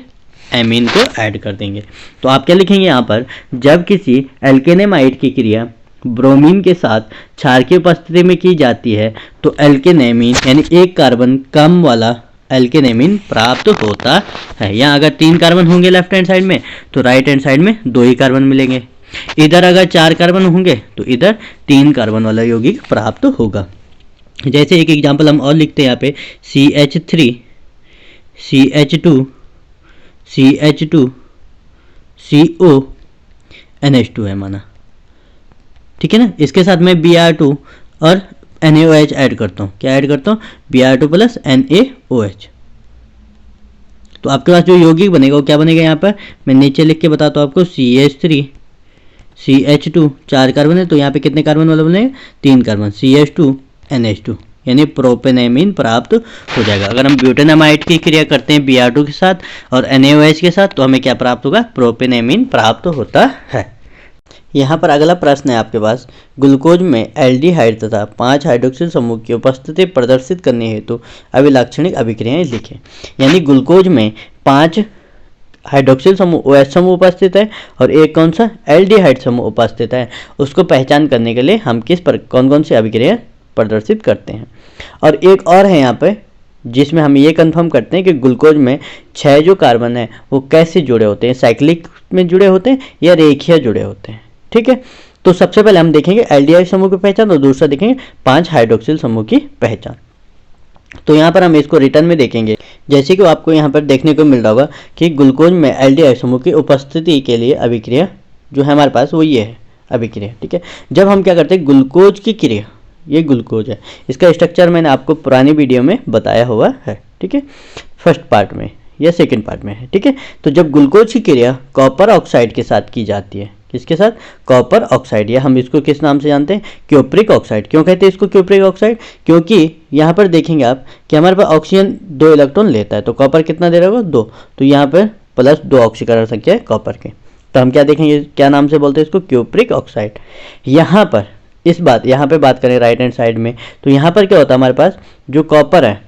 Speaker 1: एमीन को ऐड कर देंगे। तो आप क्या लिखेंगे यहाँ पर, जब किसी एल्केनेमाइड की क्रिया ब्रोमीन के साथ क्षार की उपस्थिति में की जाती है तो एल्केनेमीन यानी 1 कार्बन कम वाला एल्केनेमीन प्राप्त होता है। यहाँ अगर 3 कार्बन होंगे लेफ्ट हैंड साइड में तो राइट हैंड साइड में 2 ही कार्बन मिलेंगे। इधर अगर 4 कार्बन होंगे तो इधर 3 कार्बन वाला यौगिक प्राप्त होगा। जैसे एक एग्जाम्पल हम और लिखते हैं यहाँ पे CH3 CH2 CH2 CONH2 है माना, ठीक है ना। इसके साथ मैं Br2 और NaOH ऐड करता हूँ, क्या ऐड करता हूँ, Br2 प्लस NaOH। तो आपके पास जो यौगिक बनेगा वो क्या बनेगा, यहाँ पर मैं नीचे लिख के बताता हूँ आपको, CH3 CH2 4 कार्बन है, तो यहाँ पे कितने कार्बन वाला बनेगा, 3 कार्बन, CH2 NH2 यानी प्रोपेनेमीन प्राप्त हो जाएगा। अगर हम ब्यूटेनामाइड की क्रिया करते हैं Br2 के साथ और NaOH के साथ तो हमें क्या प्राप्त होगा, प्रोपेनेमीन प्राप्त होता है। यहाँ पर अगला प्रश्न है आपके पास, ग्लूकोज में एल्डिहाइड तथा 5 हाइड्रोक्सिल समूह की उपस्थिति प्रदर्शित करने हेतु अभिलाक्षणिक अभिक्रियाएं लिखें। यानी ग्लूकोज में 5 हाइड्रोक्सिल समूह OH समूह उपस्थित है और एक कौन सा एल्डिहाइड समूह उपस्थित है, उसको पहचान करने के लिए हम किस पर कौन कौन सी अभिक्रिया प्रदर्शित करते हैं। और एक और है यहाँ पे जिसमें हम ये कंफर्म करते हैं कि ग्लूकोज में 6 जो कार्बन है वो कैसे जुड़े होते हैं, साइक्लिक में जुड़े होते हैं या रेखीय जुड़े होते हैं। ठीक है, तो सबसे पहले हम देखेंगे एल्डिहाइड समूह की पहचान और दूसरा देखेंगे 5 हाइड्रोक्सिल समूह की पहचान। तो यहाँ पर हम इसको रिटर्न में देखेंगे, जैसे कि आपको यहाँ पर देखने को मिल रहा होगा कि ग्लूकोज में एल्डिहाइड समूह की उपस्थिति के लिए अभिक्रिया जो है हमारे पास वो ये है अभिक्रिया। ठीक है, जब हम क्या करते हैं ग्लूकोज की क्रिया, ये ग्लूकोज है, इसका स्ट्रक्चर मैंने आपको पुरानी वीडियो में बताया हुआ है। ठीक है, फर्स्ट पार्ट में या सेकंड पार्ट में है। ठीक है, तो जब ग्लूकोज की क्रिया कॉपर ऑक्साइड के साथ की जाती है, किसके साथ, कॉपर ऑक्साइड, या हम इसको किस नाम से जानते हैं, क्यूप्रिक ऑक्साइड। क्यों कहते हैं इसको क्यूप्रिक ऑक्साइड, क्योंकि यहाँ पर देखेंगे आप कि हमारे पास ऑक्सीजन 2 इलेक्ट्रॉन लेता है, तो कॉपर कितना दे रहा होगा 2, तो यहाँ पर प्लस 2 ऑक्सीकरण संख्या है कॉपर के, तो हम क्या देखेंगे, क्या नाम से बोलते हैं इसको, क्यूप्रिक ऑक्साइड। यहाँ पर यहाँ पे बात करें राइट हैंड साइड में, तो यहाँ पर क्या होता है, हमारे पास जो कॉपर है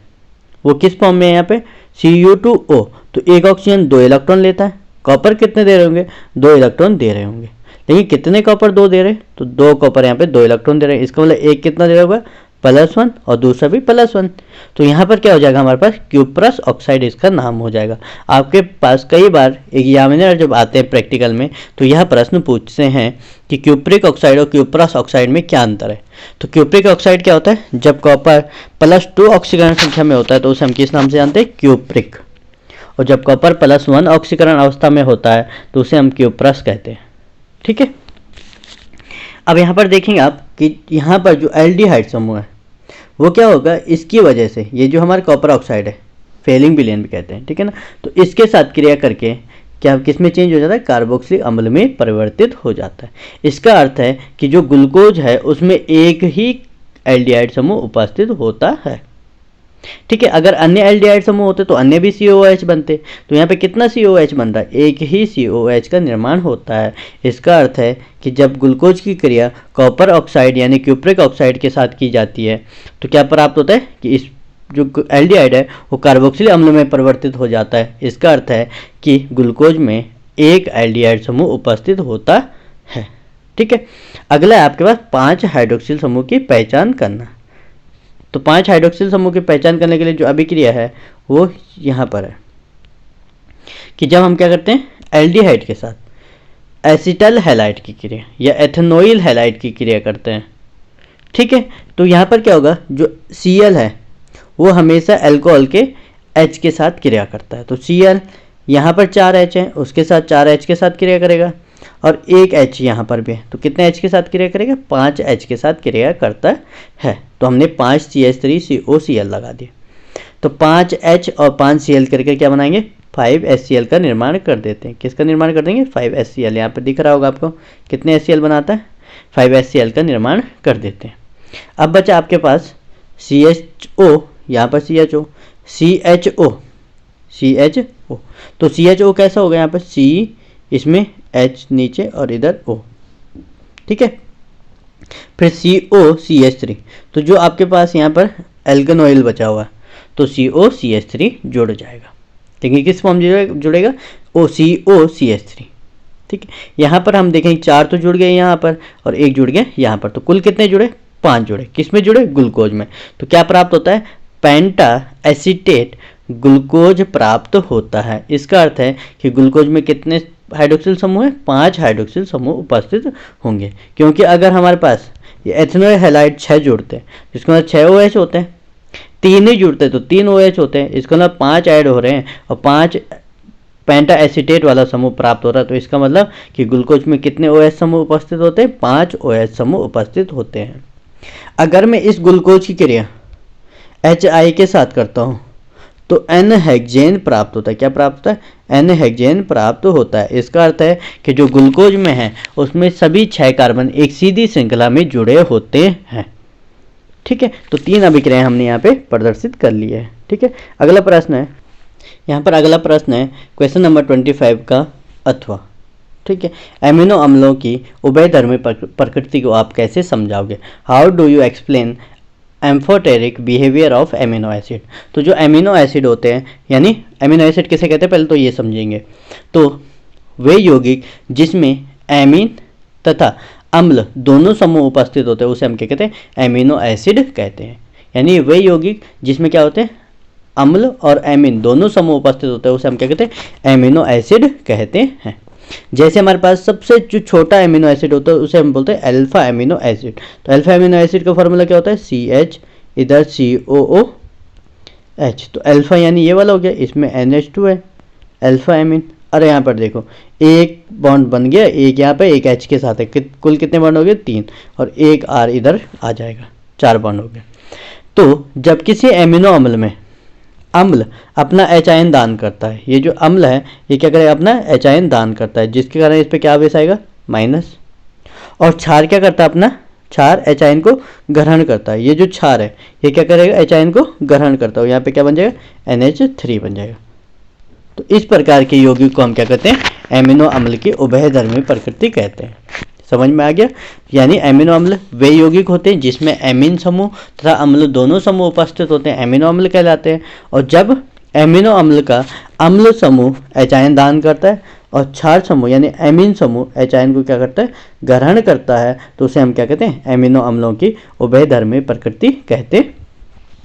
Speaker 1: वो किस फॉर्म में है, यहाँ पे Cu2O, तो एक ऑक्सीजन 2 इलेक्ट्रॉन लेता है, कॉपर कितने दे रहे होंगे, 2 इलेक्ट्रॉन दे रहे होंगे, लेकिन कितने कॉपर 2 दे रहे हैं, तो 2 कॉपर यहाँ पे 2 इलेक्ट्रॉन दे रहे हैं, इसका मतलब एक कितना दे रहा होगा, +1 और दूसरा भी +1। तो यहाँ पर क्या हो जाएगा, हमारे पास क्यूप्रस ऑक्साइड इसका नाम हो जाएगा। आपके पास कई बार एग्जामिनर जब आते हैं प्रैक्टिकल में तो यह प्रश्न पूछते हैं कि क्यूप्रिक ऑक्साइड और क्यूप्रस ऑक्साइड में क्या अंतर है। तो क्यूप्रिक ऑक्साइड क्या होता है, जब कॉपर +2 ऑक्सीकरण संख्या में होता है तो उसे हम किस नाम से जानते हैं, क्यूप्रिक। और जब कॉपर +1 ऑक्सीकरण अवस्था में होता है तो उसे हम क्यूप्रस कहते हैं। ठीक है, अब यहाँ पर देखेंगे आप कि यहाँ पर जो एल्डिहाइड समूह है वो क्या होगा, इसकी वजह से ये जो हमारा कॉपर ऑक्साइड है, फेलिंग विलेन भी कहते हैं, ठीक है ना, तो इसके साथ क्रिया करके क्या किस में चेंज हो जाता है, कार्बोक्सिलिक अम्ल में परिवर्तित हो जाता है। इसका अर्थ है कि जो ग्लूकोज है उसमें एक ही एल्डिहाइड समूह उपस्थित होता है। ठीक है, अगर अन्य एल्डिहाइड समूह होते तो अन्य भी COOH बनते। तो यहाँ पे कितना COOH बन रहा है, एक ही COOH का निर्माण होता है। इसका अर्थ है कि जब ग्लूकोज की क्रिया कॉपर ऑक्साइड यानी क्यूप्रिक ऑक्साइड के साथ की जाती है तो क्या प्राप्त होता है कि इस जो एल्डिहाइड है वो कार्बोक्सिलिक अम्ल में परिवर्तित हो जाता है। इसका अर्थ है कि ग्लूकोज में एक एल्डिहाइड समूह उपस्थित होता है। ठीक है, अगला है आपके पास 5 हाइड्रोक्सिल समूह की पहचान करना। तो 5 हाइड्रोक्सिल समूह की पहचान करने के लिए जो अभिक्रिया है वो यहाँ पर है कि जब हम क्या करते हैं, एल्डिहाइड के साथ एसिटल हैलाइड की क्रिया या एथेनोइल हैलाइड की क्रिया करते हैं। ठीक है, तो यहाँ पर क्या होगा, जो Cl है वो हमेशा अल्कोहल के H के साथ क्रिया करता है। तो Cl यहाँ पर 4H है, उसके साथ 4H के साथ क्रिया करेगा और एक H यहाँ पर भी है, तो कितने H के साथ क्रिया करेगा, 5H के साथ क्रिया करता है। तो हमने 5CH3COCl लगा दिए, तो 5H और 5Cl करके क्या बनाएंगे, 5HCl का निर्माण कर देते हैं। किसका निर्माण कर देंगे, 5HCl। यहाँ पर दिख रहा होगा आपको कितने HCl बनाता है, 5HCl का निर्माण कर देते हैं। अब बचा आपके पास CHO, यहाँ पर CHO, CHO। तो CHO कैसा होगा, यहाँ पर C इसमें H नीचे और इधर O। ठीक है, फिर COCH3, तो जो आपके पास यहाँ पर एल्केनॉइल बचा हुआ है तो COCH3 जुड़ जाएगा। देखिए किस फॉर्म जुड़ेगा, COCH3। ठीक है, यहाँ पर हम देखेंगे 4 तो जुड़ गए यहाँ पर और 1 जुड़ गया यहाँ पर, तो कुल कितने जुड़े, 5 जुड़े। किस में जुड़े, ग्लूकोज में। तो क्या प्राप्त होता है, पेंटा एसीटेट ग्लूकोज प्राप्त होता है। इसका अर्थ है कि ग्लूकोज में कितने हाइड्रोक्सिल समूह है, 5 हाइड्रोक्सिल समूह उपस्थित होंगे। क्योंकि अगर हमारे पास ये एथेनोइल हैलाइड 6 जुड़ते हैं जिसके अंदर 6 OH होते हैं, 3 ही जुड़ते हैं तो 3 OH होते हैं, इसके अंदर 5 ऐड हो रहे हैं और 5 पेंटा एसीटेट वाला समूह प्राप्त हो रहा है। तो इसका मतलब कि ग्लूकोज में कितने OH समूह उपस्थित होते हैं, 5 OH समूह उपस्थित होते हैं। अगर मैं इस ग्लूकोज की क्रिया HI के साथ करता हूँ तो N हेक्सेन प्राप्त होता है। क्या प्राप्त होता है, N हेक्सेन प्राप्त होता है। इसका अर्थ है कि जो ग्लूकोज में है उसमें सभी 6 कार्बन एक सीधी श्रृंखला में जुड़े होते हैं। ठीक है, तो 3 अभिक्रियाएं हमने यहाँ पे प्रदर्शित कर ली है। ठीक है, अगला प्रश्न है, यहाँ पर अगला प्रश्न है क्वेश्चन नंबर 25 का अथवा। ठीक है, एमिनो अम्लों की उभयधर्मी प्रकृति को आप कैसे समझाओगे, how do you explain amphoteric behaviour of amino acid. तो जो एमिनो एसिड होते हैं, यानी एमिनो एसिड किसे कहते हैं पहले तो ये समझेंगे। तो वे यौगिक जिसमें एमीन तथा अम्ल दोनों समूह उपस्थित होते हैं उसे हम क्या कहते हैं, एमिनो एसिड कहते हैं। यानी वे यौगिक जिसमें क्या होते हैं, अम्ल और एमीन दोनों समूह उपस्थित होते हैं उसे हम क्या कहते हैं, एमिनो एसिड कहते हैं। जैसे हमारे पास सबसे जो छोटा एमिनो एसिड होता है उसे हम बोलते हैं अल्फा एमिनो एसिड। तो अल्फा एमिनो एसिड का फॉर्मूला क्या होता है, CH इधर COOH। तो अल्फा यानी ये वाला हो गया, इसमें NH2 है, अल्फा एमिन। अरे यहाँ पर देखो एक बॉन्ड बन गया, एक यहाँ पे एक H के साथ है, कुल कितने बॉन्ड हो गए, 3, और एक R इधर आ जाएगा, 4 बॉन्ड हो गए। तो जब किसी एमिनो अम्ल में अम्ल अपना H आयन दान करता है, ये जो अम्ल है ये क्या करेगा, अपना H आयन दान करता है, जिसके कारण इस पे क्या आवेश आएगा, माइनस। और क्षार क्या करता है, अपना क्षार H आयन को ग्रहण करता है। ये जो क्षार है ये क्या करेगा, H आयन को ग्रहण करता है, यहाँ पे क्या बन जाएगा, NH3 बन जाएगा। तो इस प्रकार के यौगिक को हम क्या कहते हैं, एमिनो अम्ल की उभयधर्मी प्रकृति कहते हैं। समझ में आ गया। यानी एमिनो अम्ल वे यौगिक होते हैं जिसमें एमीन समूह तथा अम्ल दोनों समूह उपस्थित होते हैं, एमिनो अम्ल कहलाते हैं। और जब एमिनो अम्ल का अम्ल समूह H आयन दान करता है और क्षार समूह यानी एमीन समूह H आयन को क्या करता है, ग्रहण करता है, तो उसे हम क्या कहते हैं, एमिनो अम्लों की उभयधर्मी प्रकृति कहते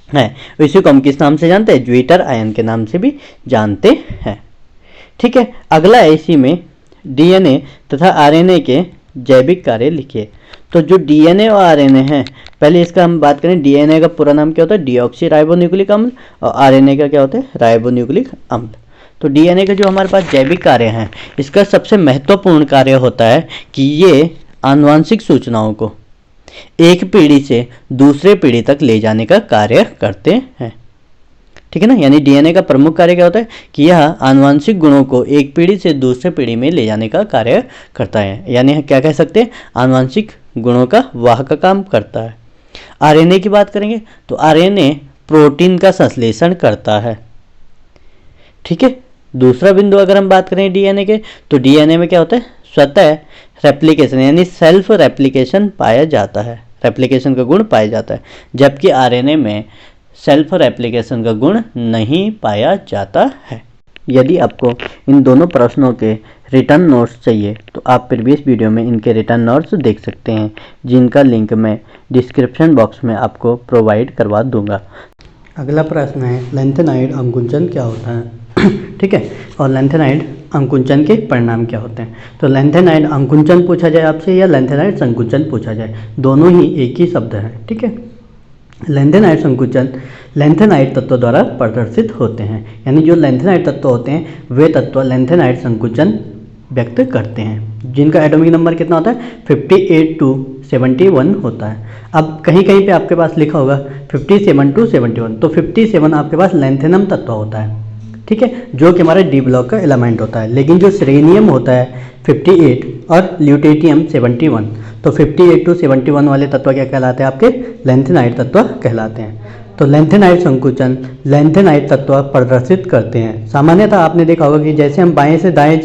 Speaker 1: हैं। इसी को हम किस नाम से जानते हैं, ज्विटर आयन के नाम से भी जानते हैं। ठीक है, अगला है इसी में डीएनए तथा आरएनए के जैविक कार्य लिखिए। तो जो डीएनए और आरएनए हैं, पहले इसका हम बात करें, डीएनए का पूरा नाम क्या होता है, डीऑक्सी राइबोन्यूक्लिक अम्ल, और आरएनए का क्या होता है, राइबोन्यूक्लिक अम्ल। तो डीएनए के जो हमारे पास जैविक कार्य हैं, इसका सबसे महत्वपूर्ण कार्य होता है कि ये आनुवांशिक सूचनाओं को एक पीढ़ी से दूसरे पीढ़ी तक ले जाने का कार्य करते हैं। ठीक है ना, यानी डीएनए का प्रमुख कार्य क्या होता है कि यह आनुवांशिक गुणों को एक पीढ़ी से दूसरे पीढ़ी में ले जाने का कार्य करता है, यानी क्या कह सकते हैं, आनुवांशिक गुणों का वाहक काम करता है। आरएनए की बात करेंगे तो आरएनए प्रोटीन का संश्लेषण करता है। ठीक है, दूसरा बिंदु अगर हम बात करें डीएनए के, तो डीएनए में क्या होता है, स्वतः रेप्लिकेशन यानी सेल्फ रेप्लिकेशन पाया जाता है, रेप्लिकेशन का गुण पाया जाता है, जबकि आरएनए में सेल्फ रेप्लिकेशन का गुण नहीं पाया जाता है। यदि आपको इन दोनों प्रश्नों के रिटर्न नोट्स चाहिए तो आप प्रीवियस वीडियो में इनके रिटर्न नोट्स देख सकते हैं, जिनका लिंक मैं डिस्क्रिप्शन बॉक्स में आपको प्रोवाइड करवा दूंगा। अगला प्रश्न है, लैंथेनाइड अंकुंचन क्या होता है। ठीक है, और लैंथेनाइड अंकुंचन के परिणाम क्या होते हैं। तो लैंथेनाइड अंकुंचन पूछा जाए आपसे या लैंथेनाइड संकुचन पूछा जाए, दोनों ही एक ही शब्द है। ठीक है, लैंथेनाइड संकुचन लैंथेनाइड तत्व द्वारा प्रदर्शित होते हैं, यानी जो लैंथेनाइड तत्व होते हैं वे तत्व लैंथेनाइड संकुचन व्यक्त करते हैं, जिनका एटॉमिक नंबर कितना होता है, 58 to 71 होता है। अब कहीं कहीं पे आपके पास लिखा होगा 57 to 71, तो 57 आपके पास लैंथेनम तत्व होता है। ठीक है, जो कि हमारे डी ब्लॉक का एलिमेंट होता है, लेकिन जो सेलेनियम होता है 58 और ल्यूटेटियम 71, तो 58 to 71 वाले तत्व क्या कहलाते हैं, आपके लैंथेनाइड तत्व कहलाते हैं। तो लैंथेनाइड संकुचन लैंथेनाइड तत्व प्रदर्शित करते हैं। सामान्यतः आपने देखा होगा कि जैसे हम बाएं से दाएं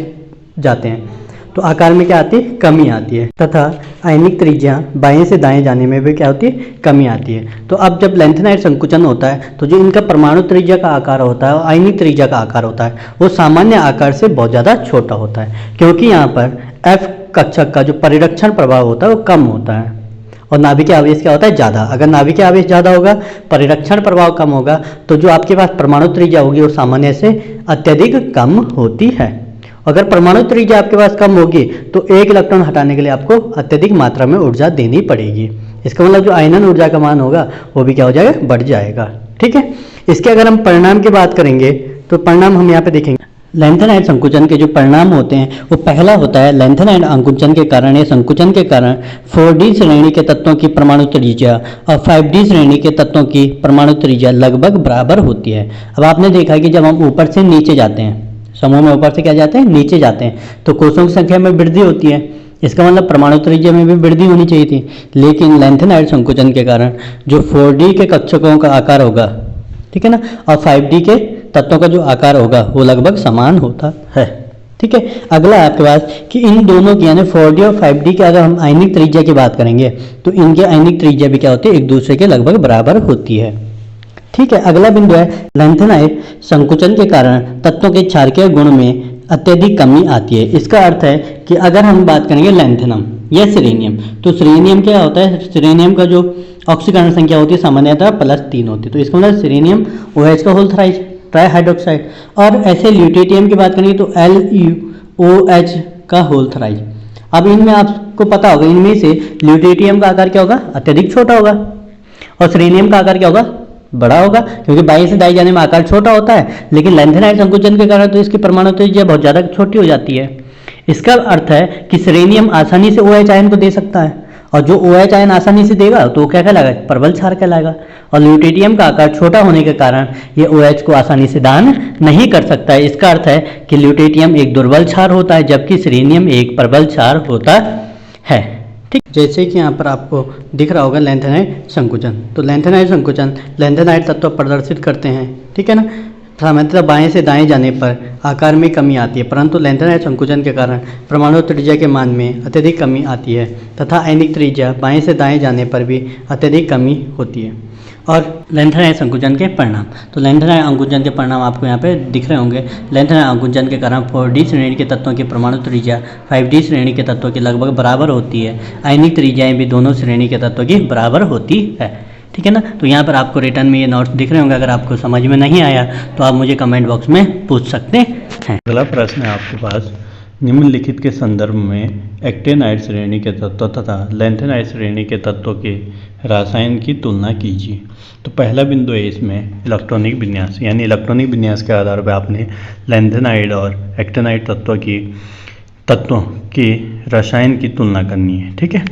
Speaker 1: जाते हैं तो आकार में क्या आती है, कमी आती है, तथा आयनिक त्रिज्या बाएं से दाएं जाने में भी क्या होती है, कमी आती है। तो अब जब लैंथेनाइड संकुचन होता है तो जो इनका परमाणु त्रिज्या का आकार होता है और आयनिक त्रिज्या का आकार होता है वो सामान्य आकार से बहुत ज़्यादा छोटा होता है, क्योंकि यहाँ पर F कक्षक का जो परिरक्षण प्रभाव होता है वो कम होता है और नाभिकीय आवेश क्या होता है, ज़्यादा। अगर नाभिकीय आवेश ज़्यादा होगा, परिरक्षण प्रभाव कम होगा, तो जो आपके पास परमाणु त्रिज्या होगी वो सामान्य से अत्यधिक कम होती है। अगर परमाणु त्रिज्या आपके पास कम होगी तो एक इलेक्ट्रॉन हटाने के लिए आपको अत्यधिक मात्रा में ऊर्जा देनी पड़ेगी। इसका मतलब जो आयनन ऊर्जा का मान होगा वो भी क्या हो जाएगा, बढ़ जाएगा। ठीक है, इसके अगर हम परिणाम की बात करेंगे तो परिणाम हम यहाँ पे देखेंगे। लैंथेनाइड संकुचन के जो परिणाम होते हैं वो पहला होता है, लैंथेनाइड अंकुचन के कारण या संकुचन के कारण 4D श्रेणी के तत्वों की परमाणु त्रिज्या और 5D श्रेणी के तत्वों की परमाणु त्रिज्या लगभग बराबर होती है। अब आपने देखा है कि जब हम ऊपर से नीचे जाते हैं, समूह में ऊपर से क्या जाते हैं, नीचे जाते हैं, तो कोषों की संख्या में वृद्धि होती है। इसका मतलब परमाणु त्रिज्या में भी वृद्धि होनी चाहिए थी, लेकिन लैंथेनाइड संकुचन के कारण जो 4D के कक्षकों का आकार होगा, ठीक है ना, और 5D के तत्वों का जो आकार होगा वो लगभग समान होता है। ठीक है, अगला आपके पास कि इन दोनों की यानी 4D और 5D की अगर हम आयनिक त्रिज्या की बात करेंगे तो इनके आयनिक त्रिज्या भी क्या होती है, एक दूसरे के लगभग बराबर होती है। ठीक है, अगला बिंदु है, लैंथेनाइड संकुचन के कारण तत्वों के क्षारकीय गुण में अत्यधिक कमी आती है। इसका अर्थ है कि अगर हम बात करेंगे लैंथेनम या सेलेनियम, तो सेलेनियम क्या होता है, सेलेनियम का जो ऑक्सीकरण संख्या होती है सामान्यतः +3 होती है, तो इसका मतलब सेलेनियम OH का होल थ्राइज ट्राई हाइड्रोक्साइड। और ऐसे ल्यूटेटियम की बात करेंगे तो LuOH का होल थ्राइज। अब इनमें आपको पता होगा, इनमें से ल्यूटेटियम का आकार क्या होगा, अत्यधिक छोटा होगा, और सेलेनियम का आकार क्या होगा, बड़ा होगा, क्योंकि बाएं से दाएं जाने में आकार छोटा होता है, लेकिन लैंथेनाइड संकुचन के कारण तो इसकी परमाणु त्रिज्या बहुत ज़्यादा छोटी हो जाती है। इसका अर्थ है कि सेलेनियम आसानी से OH आयन को दे सकता है, और जो OH आयन आसानी से देगा तो वो क्या कहलाएगा, प्रबल क्षार कहलाएगा। और ल्यूटेटियम का आकार छोटा होने के कारण ये OH को आसानी से दान नहीं कर सकता है। इसका अर्थ है कि ल्यूटेटियम एक दुर्बल क्षार होता है, जबकि सेलेनियम एक प्रबल क्षार होता है। ठीक, जैसे कि यहाँ पर आपको दिख रहा होगा लैंथेनाइड संकुचन, तो लैंथेनाइड संकुचन लैंथेनाइड तत्व प्रदर्शित करते हैं। ठीक है ना, सामान्यतः बाएं से दाएं जाने पर आकार में कमी आती है, परंतु लैंथेनाइड संकुचन के कारण परमाणु त्रिज्या के मान में अत्यधिक कमी आती है, तथा आयनिक त्रिज्या बाएं से दाएं जाने पर भी अत्यधिक कमी होती है। और लेंथेनाइड संकुचन के परिणाम। तो लेंथेनाइड अंकुचन के परिणाम आपको यहाँ पे दिख रहे होंगे। लेंथेनाइड अंकुचन के कारण 4D श्रेणी के तत्वों की परमाणु त्रिज्या 5D श्रेणी के तत्वों के लगभग बराबर होती है। आयनिक त्रिज्याएं भी दोनों श्रेणी के तत्वों की बराबर होती है। ठीक है ना। तो यहाँ पर आपको रिटर्न में ये नोट्स दिख रहे होंगे। अगर आपको समझ में नहीं आया तो आप मुझे कमेंट बॉक्स में पूछ सकते हैं।
Speaker 2: अगला प्रश्न है आपके पास, निम्नलिखित के संदर्भ में एक्टेनाइड श्रेणी के तत्व तथा लेंथेनाइड श्रेणी के तत्वों के रासायन की तुलना कीजिए। तो पहला बिंदु है इसमें इलेक्ट्रॉनिक विन्यास, यानी इलेक्ट्रॉनिक विन्यास के आधार पर आपने लेंथेनाइड और एक्टेनाइड तत्वों की रसायन की तुलना करनी है। ठीक है।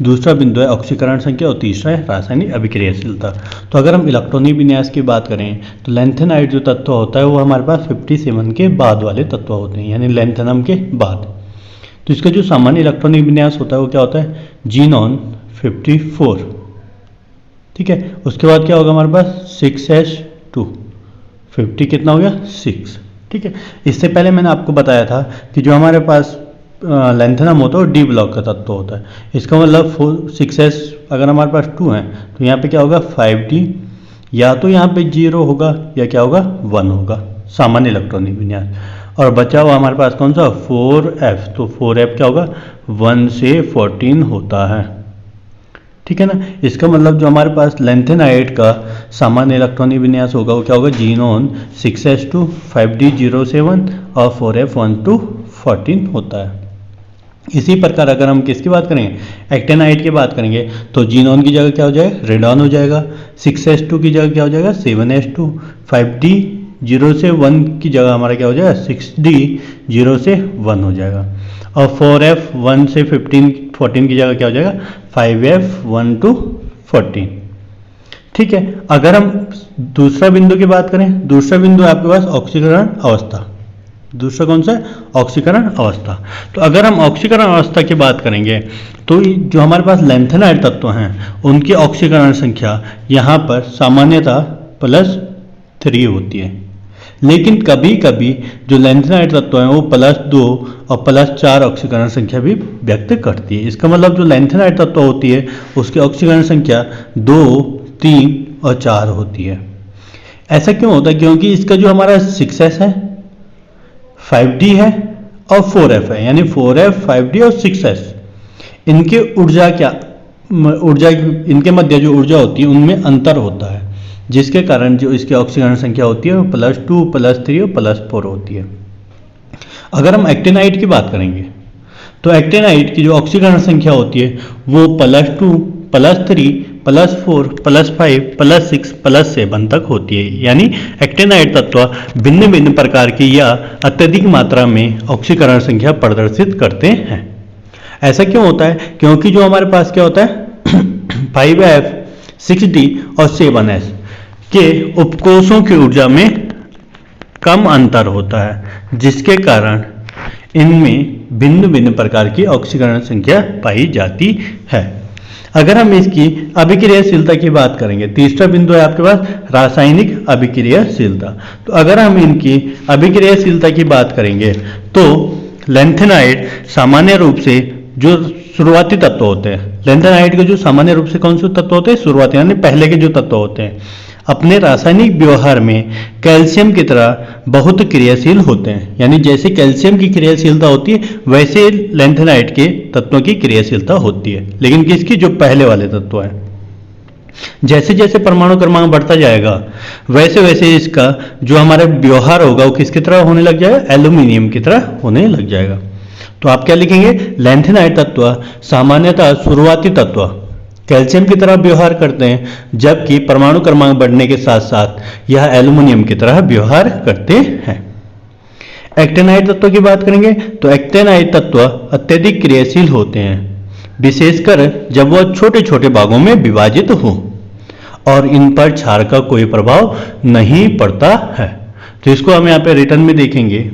Speaker 2: दूसरा बिंदु है ऑक्सीकरण संख्या और तीसरा है रासायनिक अभिक्रियाशीलता। तो अगर हम इलेक्ट्रॉनिक विन्यास की बात करें तो लेंथेनाइड जो तत्व होता है वो हमारे पास 57 के बाद वाले तत्व होते हैं, यानी लेंथेनम के बाद। तो इसका जो सामान्य इलेक्ट्रॉनिक विन्यास होता है वो क्या होता है, जीनॉन 54। ठीक है। उसके बाद क्या होगा हमारे पास 6s2, 50 कितना हो गया 6। ठीक है। इससे पहले मैंने आपको बताया था कि जो हमारे पास लेंथेनम होता है वो डी ब्लॉक का तत्व होता है। इसका मतलब 6s अगर हमारे पास 2 हैं तो यहाँ पे क्या होगा 5d, या तो यहाँ पे 0 होगा या क्या होगा 1 होगा, सामान्य इलेक्ट्रॉनिक विन्यास। और बचा हुआ हमारे पास कौन सा 4f, तो 4f क्या होगा 1 से 14 होता है। ठीक है ना। इसका मतलब जो हमारे पास लेंथेनाइड का सामान्य इलेक्ट्रॉनिक विन्यास होगा वो क्या होगा, जीनोन 6s2, 5d07 और 4f 1 to 14 होता है। इसी प्रकार अगर हम किसकी बात करेंगे, एक्टेनाइड की बात करेंगे तो जीनोन की जगह क्या हो जाएगा, रेडॉन हो जाएगा। 6s2 की जगह क्या हो जाएगा 7s2, 5d 0 से 1 की जगह हमारा क्या हो जाएगा 6d 0 से 1 हो जाएगा। और 4f 1 से 14 की जगह क्या हो जाएगा 5f 1 to 14। ठीक है। अगर हम दूसरा बिंदु की बात करें, दूसरा बिंदु है आपके पास ऑक्सीकरण अवस्था। दूसरा कौन सा है, ऑक्सीकरण अवस्था। तो अगर हम ऑक्सीकरण अवस्था की बात करेंगे तो जो हमारे पास लेंथेनाइड तत्व हैं उनकी ऑक्सीकरण संख्या यहाँ पर सामान्यतः +3 होती है, लेकिन कभी कभी जो लेंथेनाइड तत्व हैं वो +2 और +4 ऑक्सीकरण संख्या भी व्यक्त करती है। इसका मतलब जो लेंथेनाइड तत्व होती है उसकी ऑक्सीकरण संख्या 2, 3 और 4 होती है। ऐसा क्यों होता है, क्योंकि इसका जो हमारा 6s है, 5d है और 4f है, यानी 4f 5d और 6s, इनके इनके मध्य जो ऊर्जा होती है उनमें अंतर होता है, जिसके कारण जो इसकी ऑक्सीकरण संख्या होती है वो +2, +3 और +4 होती है। अगर हम एक्टेनाइड की बात करेंगे तो एक्टेनाइड की जो ऑक्सीकरण संख्या होती है वो +2, +3, +4, +5, +6, +7 तक होती है। यानी एक्टेनाइड तत्व भिन्न भिन्न प्रकार की या अत्यधिक मात्रा में ऑक्सीकरण संख्या प्रदर्शित करते हैं। ऐसा क्यों होता है, क्योंकि जो हमारे पास क्या होता है 5f, 6d और 7s के उपकोषों की ऊर्जा में कम अंतर होता है, जिसके कारण इनमें भिन्न भिन्न प्रकार की ऑक्सीकरण संख्या पाई जाती है। अगर हम इसकी अभिक्रियाशीलता की बात करेंगे, तीसरा बिंदु है आपके पास रासायनिक अभिक्रियाशीलता। तो अगर हम इनकी अभिक्रियाशीलता की बात करेंगे तो लेंथेनाइड सामान्य रूप से जो शुरुआती तत्व होते हैं, लेंथेनाइड के जो सामान्य रूप से कौन से तत्व होते हैं, शुरुआती यानी पहले के जो तत्व होते हैं, अपने रासायनिक व्यवहार में कैल्शियम की तरह बहुत क्रियाशील होते हैं। यानी जैसे कैल्शियम की क्रियाशीलता होती है वैसे लेंथेनाइड के तत्वों की क्रियाशीलता होती है, लेकिन किसकी, जो पहले वाले तत्व हैं। जैसे जैसे परमाणु क्रमांक बढ़ता जाएगा वैसे वैसे इसका जो हमारा व्यवहार होगा वो किसकी तरह होने लग जाएगा, एल्यूमिनियम की तरह होने लग जाएगा। तो आप क्या लिखेंगे, लेंथेनाइड तत्व सामान्यतः शुरुआती तत्व कैल्शियम की तरह व्यवहार करते हैं, जबकि परमाणु क्रमांक बढ़ने के साथ साथ यह एल्यूमिनियम की तरह व्यवहार करते हैं। एक्टेनाइड तत्व की बात करेंगे तो एक्टेनाइड तत्व अत्यधिक क्रियाशील होते हैं, विशेषकर जब वह छोटे छोटे भागों में विभाजित हो और इन पर क्षार का कोई प्रभाव नहीं पड़ता है। तो इसको हम यहाँ पे रिटर्न में देखेंगे।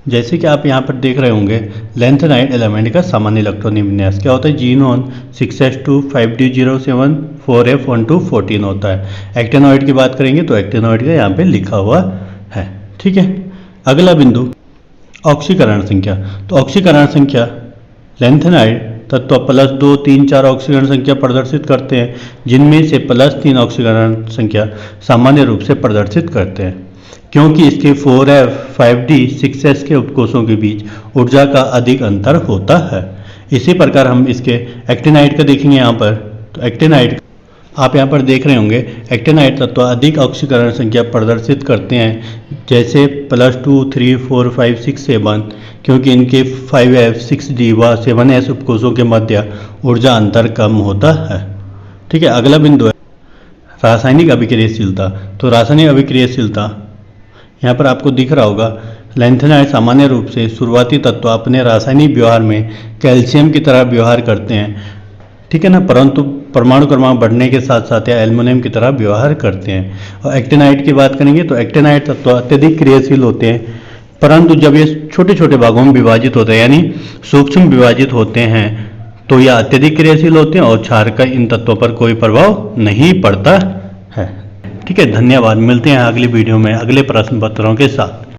Speaker 2: जैसे कि आप यहाँ पर देख रहे होंगे, लेंथेनाइड एलिमेंट का सामान्य इलेक्ट्रॉनिक विन्यास क्या होता है, xenon 6s2, 5d07, 4f 1 to 14 होता है। एक्टेनॉइड की बात करेंगे तो एक्टेनॉइड का यहाँ पे लिखा हुआ है। ठीक है। अगला बिंदु ऑक्सीकरण संख्या। तो ऑक्सीकरण संख्या लेंथेनाइड तत्व +2, 3, 4 ऑक्सीकरण संख्या प्रदर्शित करते हैं, जिनमें से +3 ऑक्सीकरण संख्या सामान्य रूप से प्रदर्शित करते हैं, क्योंकि इसके 4f, 5d, 6s के उपकोषों के बीच ऊर्जा का अधिक अंतर होता है। इसी प्रकार हम इसके एक्टिनाइड का देखेंगे यहाँ पर। तो एक्टिनाइड आप यहाँ पर देख रहे होंगे, एक्टिनाइड तत्व अधिक ऑक्सीकरण संख्या प्रदर्शित करते हैं, जैसे +2, 3, 4, 5, 6, 7, क्योंकि इनके 5f, 6d व 7s उपकोषों के मध्य ऊर्जा अंतर कम होता है। ठीक है, अगला बिंदु है रासायनिक अभिक्रियाशीलता। तो रासायनिक अभिक्रियाशीलता यहाँ पर आपको दिख रहा होगा, लैंथेनाइड सामान्य रूप से शुरुआती तत्व अपने रासायनिक व्यवहार में कैल्शियम की तरह व्यवहार करते हैं, ठीक है ना, परंतु परमाणु क्रमांक बढ़ने के साथ साथ यह एल्युमिनियम की तरह व्यवहार करते हैं। और एक्टिनाइड की बात करेंगे तो एक्टिनाइड तत्व अत्यधिक क्रियाशील होते हैं, परंतु जब ये छोटे छोटे भागों में विभाजित होते हैं, यानी सूक्ष्म विभाजित होते हैं, तो यह अत्यधिक क्रियाशील होते हैं और क्षार का इन तत्वों पर कोई प्रभाव नहीं पड़ता है। ठीक है, धन्यवाद। मिलते हैं अगली वीडियो में अगले प्रश्न पत्रों के साथ।